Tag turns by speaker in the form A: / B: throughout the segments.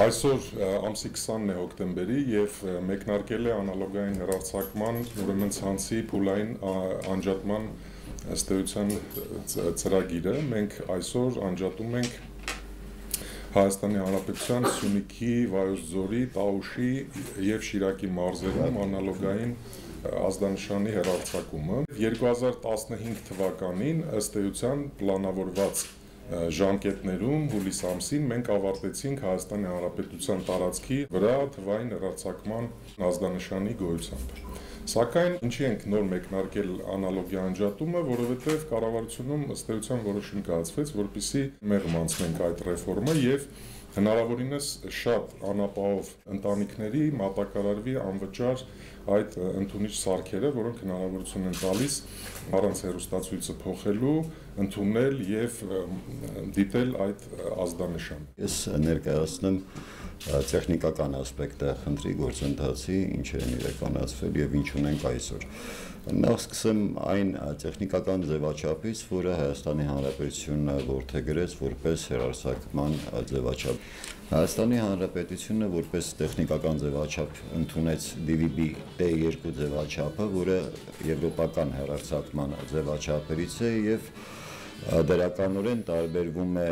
A: Այսօր ամսի 20-ն է հոկտեմբերի եւ մեկնարկել է անալոգային հեռարձակման ուրեմն ցանցի փուլային անջատման ըստ էության ծրագիրը։ Մենք այսօր անջատում ենք Հայաստանի Հանրապետության Սյունիքի, Վայոց ձորի, Տաուշի եւ Շիրակի մարզերում անալոգային ազդանշանի հեռարձակումը 2015 թվականին ըստ էության պլանավորված ժամկետներում հուլիս ամսին մենք ավարտեցինք Հայաստանի Հանրապետության տարածքի վրա թվային հեռարձակման ազդանշանի գոյությամբ։ Սակայն ինչի ենք նոր մեկնարկել անալոգի անջատումը, որովհետև կառավարությունում ըստ էության որոշում կայացվեց, որպեսզի մեղմ անցնենք այդ ռեֆորմը եւ հնարավորինս շատ անապահով ընտանիքների մատակարարվի անվճար այդ ընդունիչ սարքերը, որոնք հնարավորություն են տալիս առանց հեռուստացույցը փոխելու, ընդունել եւ դիտել այդ ազդանշան։
B: Ես ներկայացնեմ տեխնիկական ասպեկտը խնդրի գործընթացի, ինչ են իրականացվել եւ ինչ ունենք այսօր։ Նախ սկսեմ այն տեխնիկական ձևաչափից, որը Հայաստանի Հանրապետությունը որդեգրեց որպես հեռարձակման ձևաչափ։ Հայաստանի Հանրապետությունը որպես տեխնիկական ձևաչափ ընդունեց DVB-T2 ձևաչափը, որը եվրոպական հեռարձակման ձևաչափերից է եւ դրականորեն տարբերվում է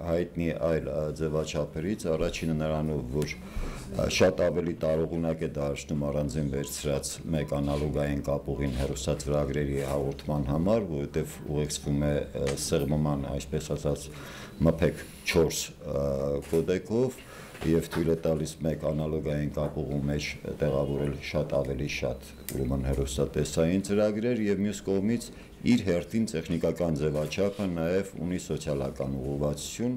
B: հայտնի այլ ձևաչափերից, առաջինը նրանով, որ շատ ավելի տարողունակ է դարձնում առանձին վերցրած մեկ անալոգային կապուղին հեռուստացվրագրերի հաղորդման համար, որովհետև ուղեկցվում է սեղմման, այսպես ասած, MPEG 4 կոդեկով եւ թույլ է տալիս մեկ անալոգային կապուղու մեջ տեղավորել շատ ավելի շատ ուրեմն հեռուստատեսային ծրագրեր եւ մյուս կողմից իր հերթին տեխնիկական ձևաչափը նաեւ ունի սոցիալական ուղղվածություն